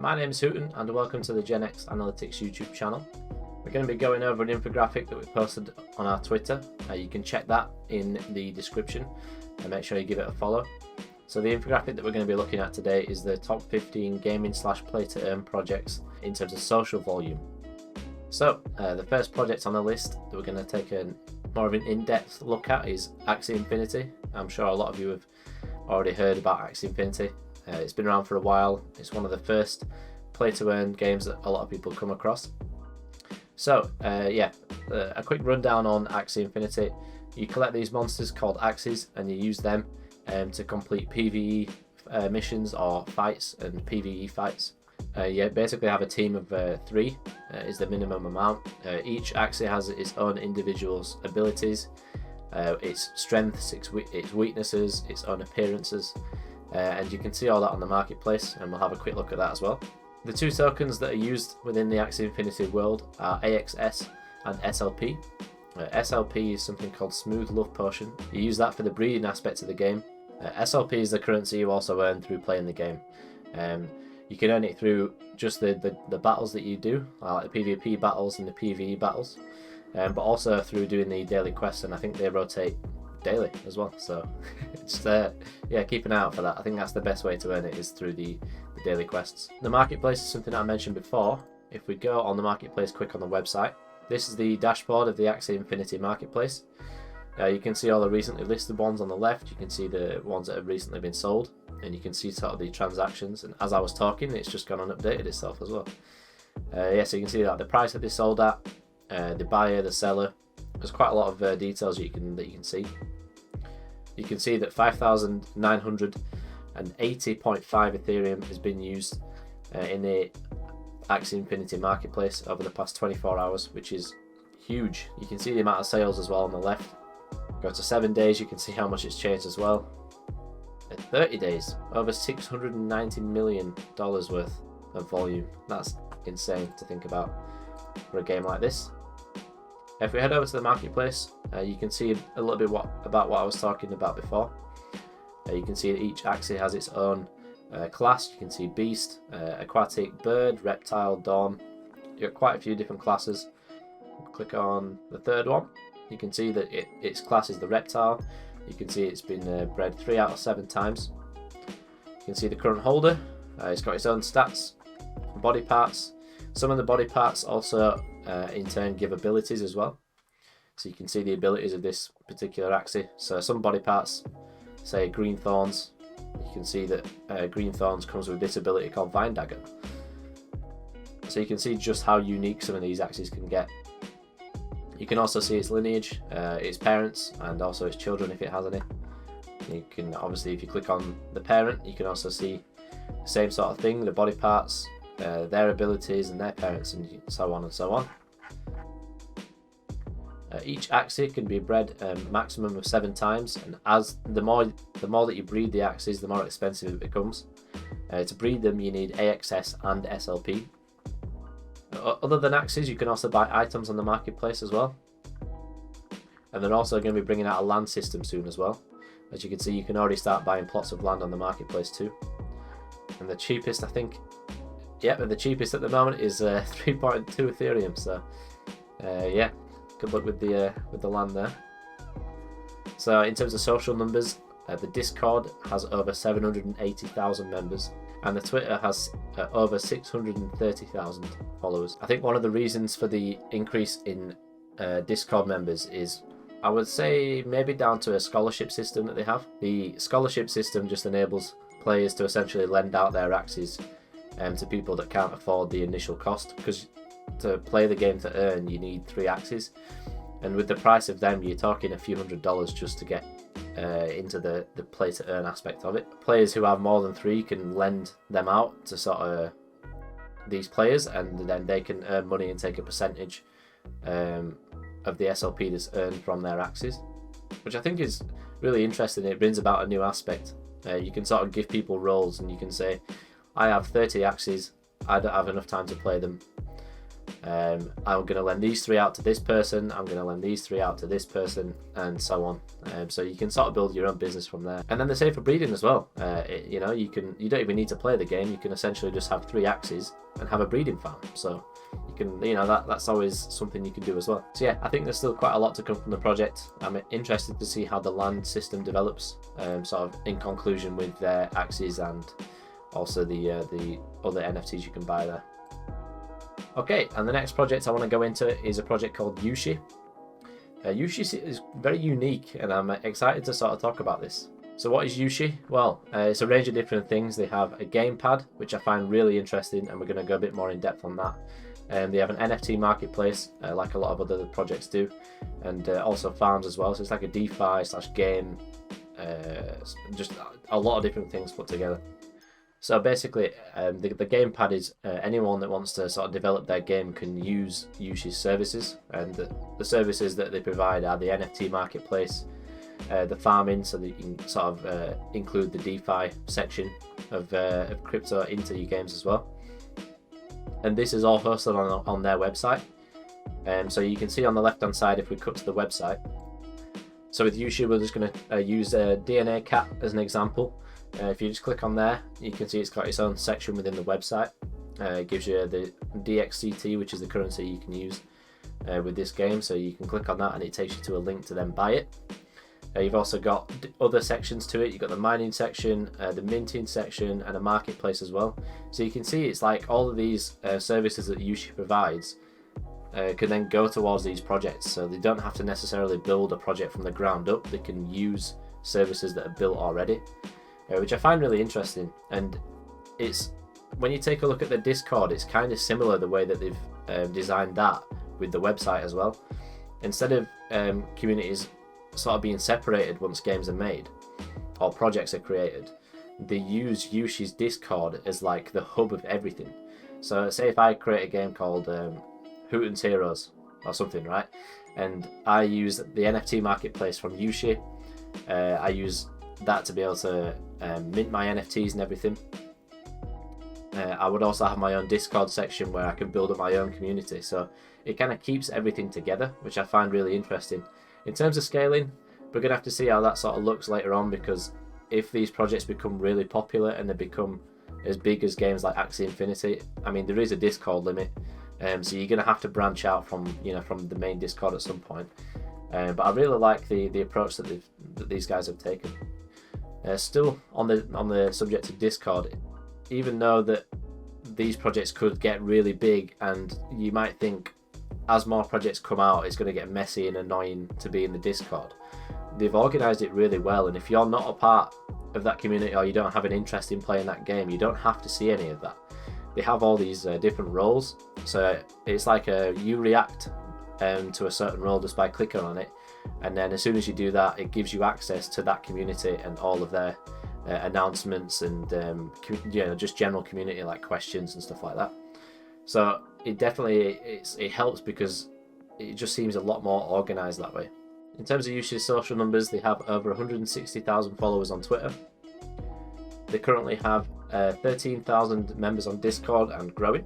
My name is Hooten and welcome to the GenX Analytics YouTube channel. We're going to be going over an infographic that we posted on our Twitter. You can check that in the description and make sure you give it a follow. So the infographic that we're going to be looking at today is the top 15 gaming/play-to-earn projects in terms of social volume. So the first project on the list that we're going to take more of an in-depth look at is Axie Infinity. I'm sure a lot of you have already heard about Axie Infinity. It's been around for a while. It's one of the first play-to-earn games that a lot of people come across. So a quick rundown on Axie Infinity. You collect these monsters called Axies and you use them to complete PvE missions or fights and PvE fights. You basically have a team of 3 is the minimum amount. Each Axie has its own individual abilities, its strengths, its weaknesses, its own appearances, and you can see all that on the marketplace, and we'll have a quick look at that as well. The 2 tokens that are used within the Axie Infinity world are AXS and SLP. SLP is something called Smooth Love Potion. You use that for the breeding aspect of the game. SLP is the currency you also earn through playing the game. You can earn it through just the battles that you do, like the PvP battles and the PvE battles, but also through doing the daily quests, and I think they rotate daily as well, so just keep an eye out for that. I think that's the best way to earn it, is through the daily quests. The marketplace is something I mentioned before. If we go on the marketplace, click on the website, this is the dashboard of the Axie Infinity marketplace. You can see all the recently listed ones on the left. You can see the ones that have recently been sold, and you can see sort of the transactions, and as I was talking it's just gone and updated itself as well. So you can see that the price that they sold at, the buyer, the seller. There's quite a lot of details that you can see. You can see that 5,980.5 Ethereum has been used in the Axie Infinity marketplace over the past 24 hours, which is huge. You can see the amount of sales as well on the left. Go to 7 days, you can see how much it's changed as well. At 30 days, over $690 million worth of volume. That's insane to think about for a game like this. If we head over to the marketplace, you can see a little bit about what I was talking about before. You can see that each Axie has its own class. You can see Beast, Aquatic, Bird, Reptile, Dawn. You've got quite a few different classes. Click on the third one. You can see that its class is the Reptile. You can see it's been bred 3 out of 7 times. You can see the current holder. It's got its own stats, body parts. Some of the body parts also in turn give abilities as well. So you can see the abilities of this particular Axie. So some body parts, say Green Thorns, you can see that Green Thorns comes with this ability called Vine Dagger. So you can see just how unique some of these Axies can get. You can also see its lineage, its parents, and also its children if it has any. You can obviously, if you click on the parent, you can also see the same sort of thing, the body parts, their abilities and their parents, and so on and so on. Each Axie can be bred a maximum of 7 times, and as the more that you breed the Axies, the more expensive it becomes. To breed them you need AXS and SLP. Other than Axies, you can also buy items on the marketplace as well, and they're also going to be bringing out a land system soon as well. As you can see, you can already start buying plots of land on the marketplace too. And the cheapest, I think, the cheapest at the moment is 3.2 Ethereum. So good luck with the land there. So in terms of social numbers, the Discord has over 780,000 members, and the Twitter has over 630,000 followers. I think one of the reasons for the increase in Discord members is, I would say, maybe down to a scholarship system that they have. The scholarship system just enables players to essentially lend out their Axies to people that can't afford the initial cost, because to play the game to earn you need 3 Axies, and with the price of them you're talking a few $100s just to get into the play to earn aspect of it. Players who have more than 3 can lend them out to sort of these players, and then they can earn money and take a percentage of the SLP that's earned from their Axies, which I think is really interesting. It brings about a new aspect. You can sort of give people roles, and you can say, I have 30 Axies, I don't have enough time to play them, I'm going to lend these 3 out to this person, I'm going to lend these 3 out to this person, and so on. So you can sort of build your own business from there. And then the same for breeding as well. You know, you don't even need to play the game. You can essentially just have 3 Axies and have a breeding farm. So you can, you know, that's always something you can do as well. So yeah, I think there's still quite a lot to come from the project. I'm interested to see how the land system develops, sort of in conclusion with their Axies and also the other NFTs you can buy there. Okay, and the next project I want to go into is a project called Yooshi. Yooshi is very unique, and I'm excited to sort of talk about this. So what is Yooshi? Well, it's a range of different things. They have a gamepad, which I find really interesting, and we're going to go a bit more in depth on that. They have an NFT marketplace, like a lot of other projects do, and also farms as well. So it's like a DeFi/game, just a lot of different things put together. So basically, the gamepad is anyone that wants to sort of develop their game can use Yooshi's services, and the services that they provide are the NFT marketplace, the farming, so that you can sort of include the DeFi section of crypto into your games as well. And this is all hosted on their website. So you can see on the left hand side if we cut to the website. So with Yooshi, we're just going to use a DNA cat as an example. If you just click on there, you can see it's got its own section within the website. It gives you the DXCT, which is the currency you can use with this game. So you can click on that and it takes you to a link to then buy it. You've also got other sections to it. You've got the mining section, the minting section, and a marketplace as well. So you can see it's like all of these services that Yooshi provides can then go towards these projects. So they don't have to necessarily build a project from the ground up. They can use services that are built already. Which I find really interesting, and it's when you take a look at the Discord, it's kind of similar the way that they've designed that with the website as well. Instead of communities sort of being separated once games are made or projects are created, they use Yooshi's Discord as like the hub of everything. So say if I create a game called Hooten's Heroes or something, right, and I use the NFT marketplace from Yooshi, I use that to be able to mint my NFTs and everything. I would also have my own Discord section where I can build up my own community, so it kind of keeps everything together, which I find really interesting. In terms of scaling, we're going to have to see how that sort of looks later on, because if these projects become really popular and they become as big as games like Axie Infinity, I mean there is a Discord limit, so you're going to have to branch out from the main Discord at some point. But I really like the approach that these guys have taken. Still on the subject of Discord, even though that these projects could get really big, and you might think as more projects come out it's going to get messy and annoying to be in the Discord, they've organised it really well. And if you're not a part of that community or you don't have an interest in playing that game, you don't have to see any of that. They have all these different roles, so it's like you react to a certain role just by clicking on it, and then as soon as you do that, it gives you access to that community and all of their announcements and just general community like questions and stuff like that. So it definitely it helps because it just seems a lot more organised that way. In terms of Yooshi's social numbers, they have over 160,000 followers on Twitter. They currently have 13,000 members on Discord and growing.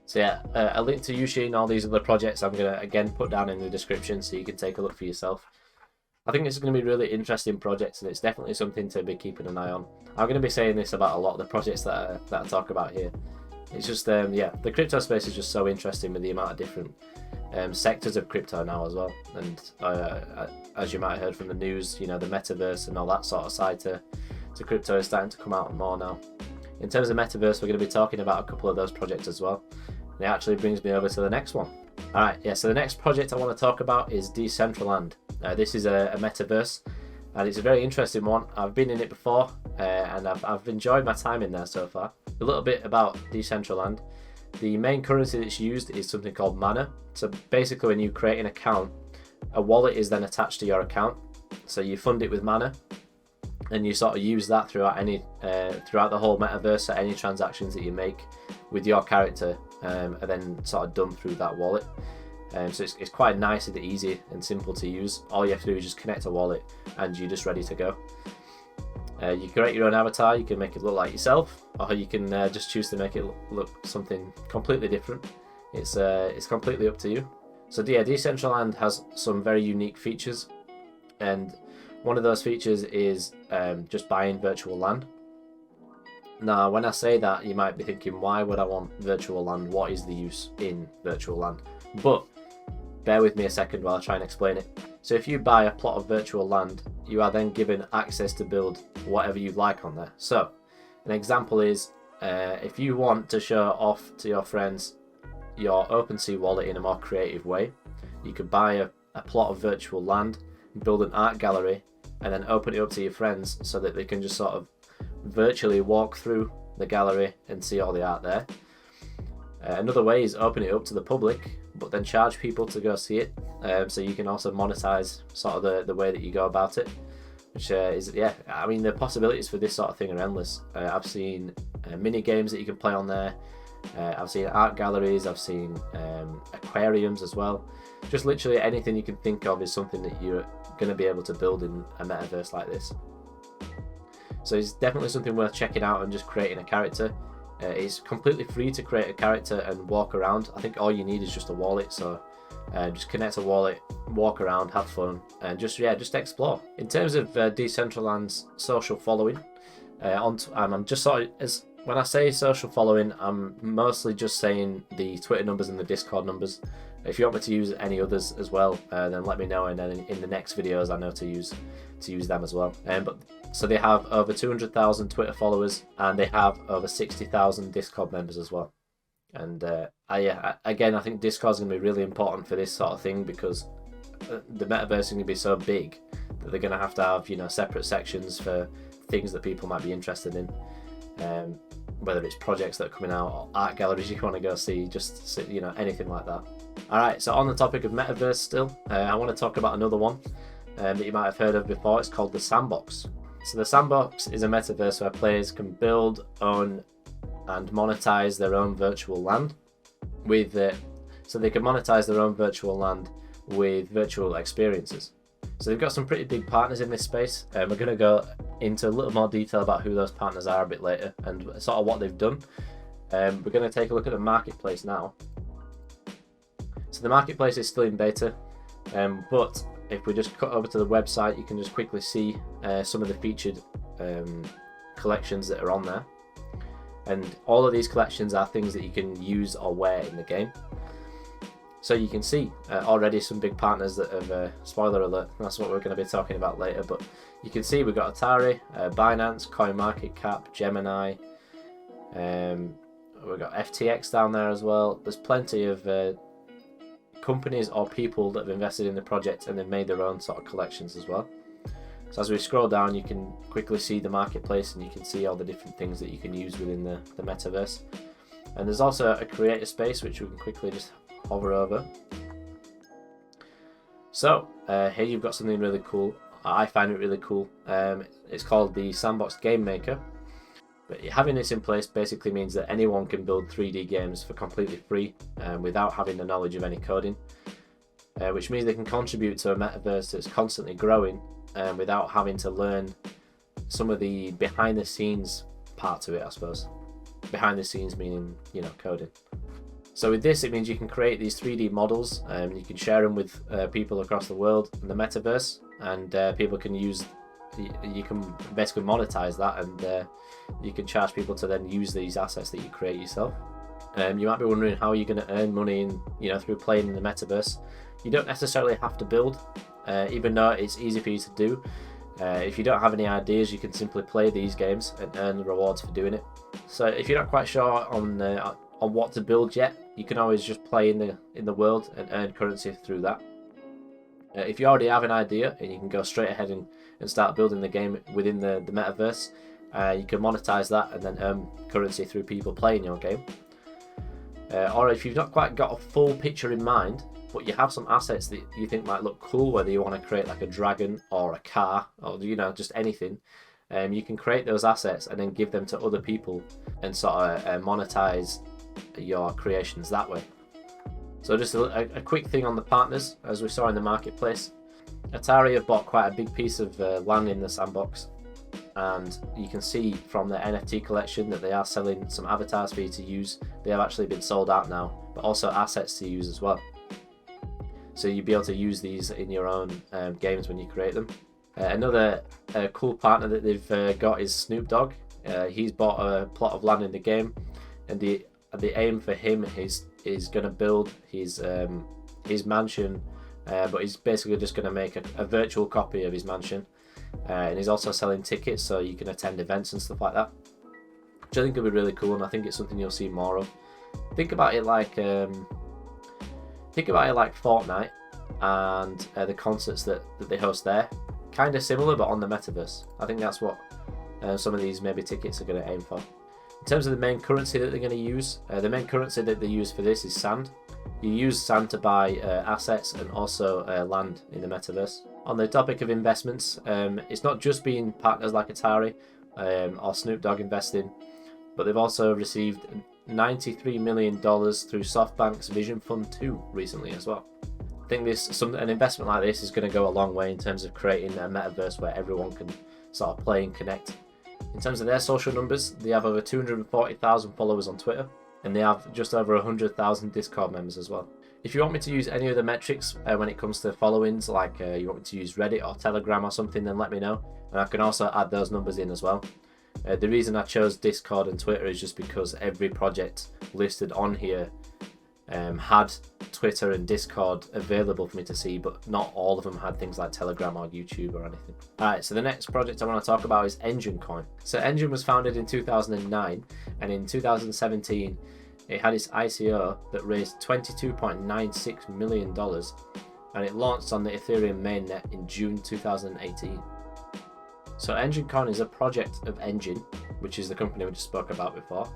So yeah, a link to Yooshi and all these other projects I'm going to again put down in the description so you can take a look for yourself. I think this is going to be really interesting projects, and it's definitely something to be keeping an eye on. I'm going to be saying this about a lot of the projects that I talk about here. It's just, yeah, the crypto space is just so interesting with the amount of different sectors of crypto now as well. And as you might have heard from the news, you know, the metaverse and all that sort of side to crypto is starting to come out more now. In terms of metaverse, we're going to be talking about a couple of those projects as well. And it actually brings me over to the next one. Alright, yeah, so the next project I want to talk about is Decentraland. This is a metaverse, and it's a very interesting one. I've been in it before, and I've enjoyed my time in there so far. A little bit about Decentraland. The main currency that's used is something called mana. So basically when you create an account, a wallet is then attached to your account. So you fund it with mana, and you sort of use that throughout the whole metaverse. So any transactions that you make with your character are then sort of done through that wallet. So it's quite nice and easy and simple to use. All you have to do is just connect a wallet and you're just ready to go. You create your own avatar. You can make it look like yourself, or you can just choose to make it look something completely different. It's completely up to you. So yeah, Decentraland has some very unique features, and one of those features is just buying virtual land. Now, when I say that, you might be thinking, why would I want virtual land? What is the use in virtual land? But bear with me a second while I try and explain it. So if you buy a plot of virtual land, you are then given access to build whatever you like on there. So an example is, if you want to show off to your friends your OpenSea wallet in a more creative way, you could buy a plot of virtual land, build an art gallery, and then open it up to your friends so that they can just sort of virtually walk through the gallery and see all the art there. Another way is open it up to the public, but then charge people to go see it, so you can also monetize sort of the way that you go about it, which is, yeah, I mean, the possibilities for this sort of thing are endless. I've seen mini games that you can play on there. I've seen art galleries, I've seen aquariums as well. Just literally anything you can think of is something that you're going to be able to build in a metaverse like this. So it's definitely something worth checking out and just creating a character. It's completely free to create a character and walk around. I think all you need is just a wallet, so just connect a wallet, walk around, have fun, and just explore. In terms of Decentraland's social following, I'm just sort of, as when I say social following, I'm mostly just saying the Twitter numbers and the Discord numbers. If you want me to use any others as well, then let me know, and then in the next videos I know to use them as well. So they have over 200,000 Twitter followers, and they have over 60,000 Discord members as well. And I think Discord is going to be really important for this sort of thing, because the metaverse is going to be so big that they're going to have, you know, separate sections for things that people might be interested in. Whether it's projects that are coming out or art galleries you want to go see, just, you know, anything like that. Alright, so on the topic of metaverse still, I want to talk about another one that you might have heard of before. It's called the Sandbox. So the Sandbox is a metaverse where players can build, own and monetize their own virtual land with so they can monetize their own virtual land with virtual experiences. So they've got some pretty big partners in this space, and we're going to go into a little more detail about who those partners are a bit later and sort of what they've done. We're going to take a look at the marketplace now. So the marketplace is still in beta, but if we just cut over to the website, you can just quickly see some of the featured collections that are on there. And all of these collections are things that you can use or wear in the game. So you can see already some big partners that have, spoiler alert, that's what we're going to be talking about later, but you can see we've got Atari, Binance, CoinMarketCap, Gemini, we've got FTX down there as well. There's plenty of companies or people that have invested in the project and they've made their own sort of collections as well. So as we scroll down, you can quickly see the marketplace and you can see all the different things that you can use within the metaverse. And there's also a creator space which we can quickly just hover over. So here you've got something really cool. I find it really cool. It's called the Sandbox Game Maker. But having this in place basically means that anyone can build 3D games for completely free without having the knowledge of any coding, which means they can contribute to a metaverse that's constantly growing without having to learn some of the behind the scenes parts of it, I suppose. Behind the scenes meaning, you know, coding. So with this, it means you can create these 3D models and you can share them with people across the world in the metaverse, and people can use, you can basically monetize that, and you can charge people to then use these assets that you create yourself. You might be wondering how you're going to earn money in, you know, through playing in the metaverse. You don't necessarily have to build, even though it's easy for you to do. If you don't have any ideas, you can simply play these games and earn the rewards for doing it. So if you're not quite sure on what to build yet, you can always just play in the world and earn currency through that. If you already have an idea and you can go straight ahead and start building the game within the metaverse, you can monetize that and then earn currency through people playing your game. Or if you've not quite got a full picture in mind, but you have some assets that you think might look cool, whether you want to create like a dragon or a car or, you know, just anything, you can create those assets and then give them to other people and sort of monetize your creations that way. So just a quick thing on the partners, as we saw in the marketplace. Atari have bought quite a big piece of land in the Sandbox, and you can see from the NFT collection that they are selling some avatars for you to use. They have actually been sold out now, but also assets to use as well. So you'll be able to use these in your own games when you create them. Another cool partner that they've got is Snoop Dogg. He's bought a plot of land in the game, and the aim for him is going to build his mansion, but he's basically just going to make a virtual copy of his mansion. And he's also selling tickets so you can attend events and stuff like that, which I think will be really cool, and I think it's something you'll see more of. Think about it like Fortnite and the concerts that they host there. Kind of similar, but on the metaverse. I think that's what some of these maybe tickets are going to aim for. In terms of the main currency that they're going to use, the main currency that they use for this is sand. You use sand to buy assets and also land in the metaverse. On the topic of investments, it's not just been partners like Atari or Snoop Dogg investing, but they've also received $93 million through SoftBank's Vision Fund 2 recently as well. I think an investment like this is going to go a long way in terms of creating a metaverse where everyone can sort of play and connect. In terms of their social numbers, they have over 240,000 followers on Twitter, and they have just over 100,000 Discord members as well. If you want me to use any of the metrics when it comes to followings, like you want me to use Reddit or Telegram or something, then let me know, and I can also add those numbers in as well. The reason I chose Discord and Twitter is just because every project listed on here had Twitter and Discord available for me to see, but not all of them had things like Telegram or YouTube or anything. Alright, so the next project I want to talk about is Enjin Coin. So Enjin was founded in 2009, and in 2017 it had its ICO that raised $22.96 million, and it launched on the Ethereum mainnet in June 2018. So Enjin Coin is a project of Enjin, which is the company we just spoke about before.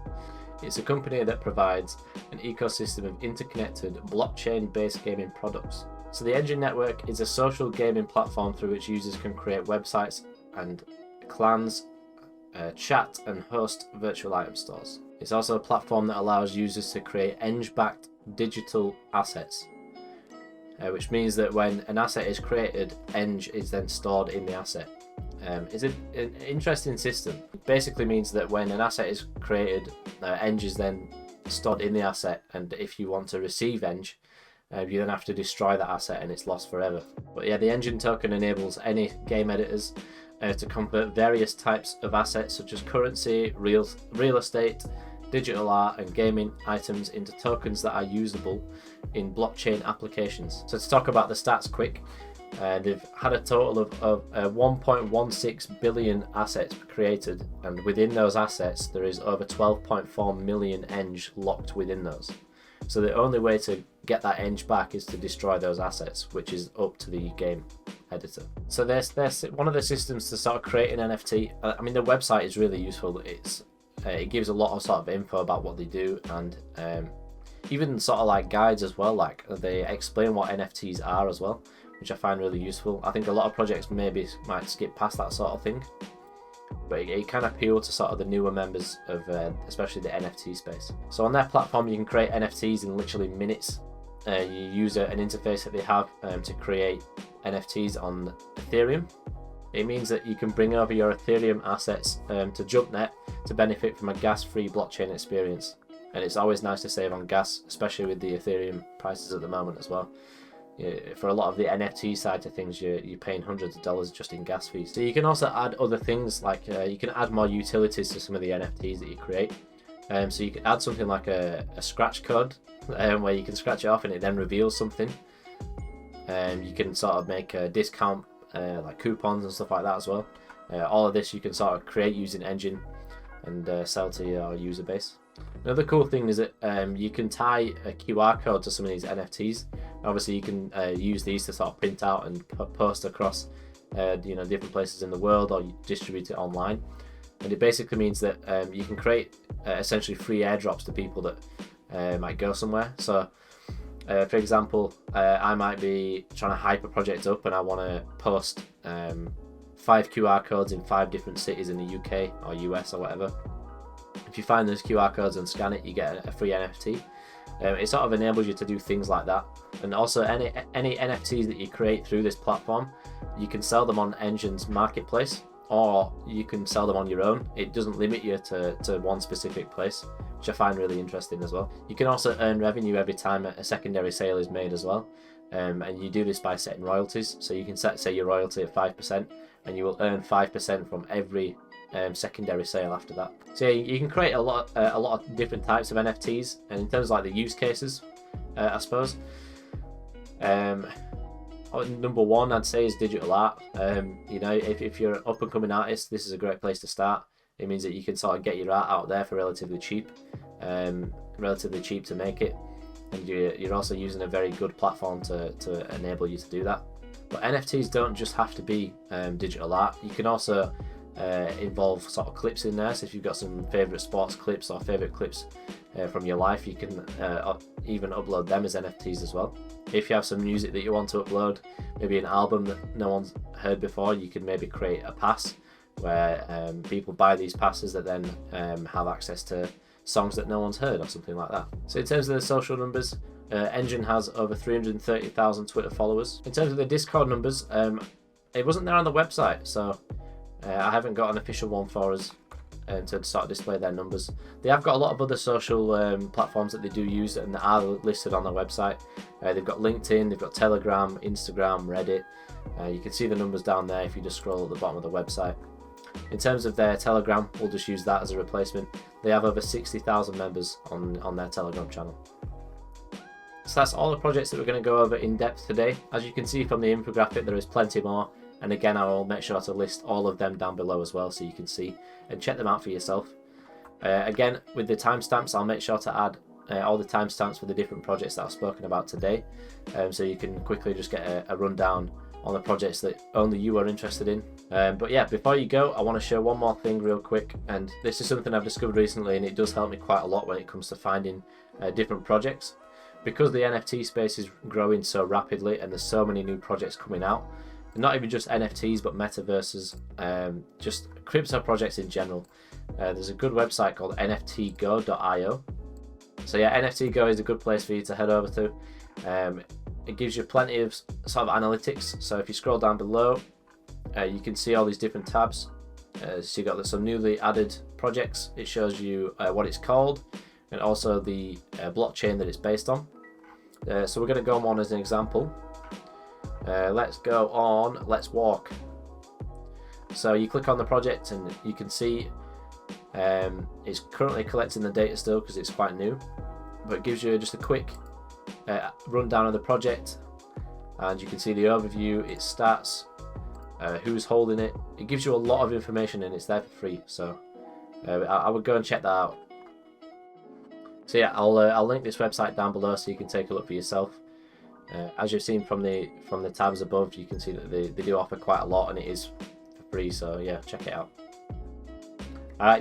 It's a company that provides an ecosystem of interconnected blockchain-based gaming products. So the Enjin network is a social gaming platform through which users can create websites and clans, chat and host virtual item stores. It's also a platform that allows users to create Enj-backed digital assets, which means that when an asset is created, Enj is then stored in the asset. It's an interesting system. It basically means that when an asset is created, Enj is then stored in the asset, and if you want to receive Enj, you then have to destroy that asset and it's lost forever. But yeah, the Enjin token enables any game editors to convert various types of assets such as currency, real estate, digital art and gaming items into tokens that are usable in blockchain applications. So to talk about the stats quick, they've had a total of 1.16 billion assets created, and within those assets there is over 12.4 million Enj locked within those. So the only way to get that Enj back is to destroy those assets, which is up to the game editor. So there's one of the systems to sort of create an NFT. I mean, the website is really useful. It gives a lot of sort of info about what they do, and even sort of like guides as well. Like they explain what NFTs are as well, which I find really useful. I think a lot of projects might skip past that sort of thing, but it can appeal to sort of the newer members of especially the NFT space. So on their platform you can create NFTs in literally minutes. You use an interface that they have to create NFTs on Ethereum. It means that you can bring over your Ethereum assets to JumpNet to benefit from a gas-free blockchain experience. And it's always nice to save on gas, especially with the Ethereum prices at the moment as well. For a lot of the NFT side of things, you're paying hundreds of dollars just in gas fees. So you can also add other things, like you can add more utilities to some of the NFTs that you create. So you can add something like a scratch code where you can scratch it off and it then reveals something. You can sort of make a discount like coupons and stuff like that as well. All of this you can sort of create using Enjin and sell to your user base. Another cool thing is that you can tie a QR code to some of these NFTs. Obviously you can use these to sort of print out and post across different places in the world, or you distribute it online. And it basically means that you can create essentially free airdrops to people that might go somewhere. So for example, I might be trying to hype a project up and I want to post 5 QR codes in 5 different cities in the UK or US or whatever. If you find those QR codes and scan it, you get a free NFT. It sort of enables you to do things like that. And also any NFTs that you create through this platform, you can sell them on Enjin's marketplace. or you can sell them on your own. It doesn't limit you to one specific place, which I find really interesting as well. You can also earn revenue every time a secondary sale is made as well. And you do this by setting royalties. So you can set, say, your royalty at 5%, and you will earn 5% from every secondary sale after that. So yeah, you can create a lot of different types of NFTs, and in terms of like the use cases, I suppose. Number one, I'd say, is digital art. You know, if you're an up and coming artist, this is a great place to start. It means that you can sort of get your art out there for relatively cheap to make it, and you're also using a very good platform to enable you to do that. But NFTs don't just have to be digital art. You can also involve sort of clips in there. So if you've got some favorite sports clips or favorite clips from your life, you can even upload them as NFTs as well. If you have some music that you want to upload, maybe an album that no one's heard before, you can maybe create a pass where people buy these passes that then have access to songs that no one's heard or something like that. So in terms of the social numbers, Enjin has over 330,000 Twitter followers. In terms of the Discord numbers, it wasn't there on the website, so I haven't got an official one for us to sort of display their numbers. They have got a lot of other social platforms that they do use and that are listed on their website. They've got LinkedIn, they've got Telegram, Instagram, Reddit. You can see the numbers down there if you just scroll at the bottom of the website. In terms of their Telegram, we'll just use that as a replacement. They have over 60,000 members on their Telegram channel. So that's all the projects that we're going to go over in depth today. As you can see from the infographic, there is plenty more. And again, I will make sure to list all of them down below as well, so you can see and check them out for yourself. Again, with the timestamps, I'll make sure to add all the timestamps for the different projects that I've spoken about today, so you can quickly just get a rundown on the projects that only you are interested in. But yeah, before you go, I want to show one more thing real quick, and this is something I've discovered recently, and it does help me quite a lot when it comes to finding different projects. Because the NFT space is growing so rapidly and there's so many new projects coming out, not even just NFTs but metaverses, just crypto projects in general. There's a good website called NFTGO.io. So yeah, NFTGO is a good place for you to head over to. It gives you plenty of sort of analytics. So if you scroll down below, you can see all these different tabs. So you've got some newly added projects. It shows you what it's called and also the blockchain that it's based on. So we're going to go on one as an example. Let's go on Let's Walk. So you click on the project and you can see it's currently collecting the data still because it's quite new, but it gives you just a quick rundown of the project, and you can see the overview, its stats, who's holding it. It gives you a lot of information and it's there for free, so I would go and check that out. So yeah, I'll link this website down below so you can take a look for yourself. As you've seen from the tabs above, you can see that they do offer quite a lot and it is for free, so yeah, check it out.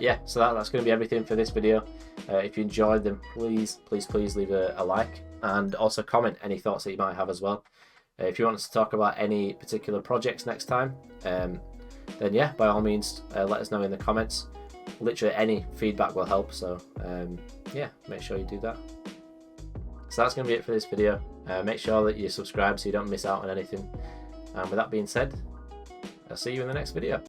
Yeah, so that's going to be everything for this video. If you enjoyed them, please leave a like, and also comment any thoughts that you might have as well. If you want us to talk about any particular projects next time, then yeah, by all means, let us know in the comments. Literally any feedback will help, so yeah, make sure you do that. So that's going to be it for this video. Make sure that you subscribe so you don't miss out on anything. And with that being said, I'll see you in the next video.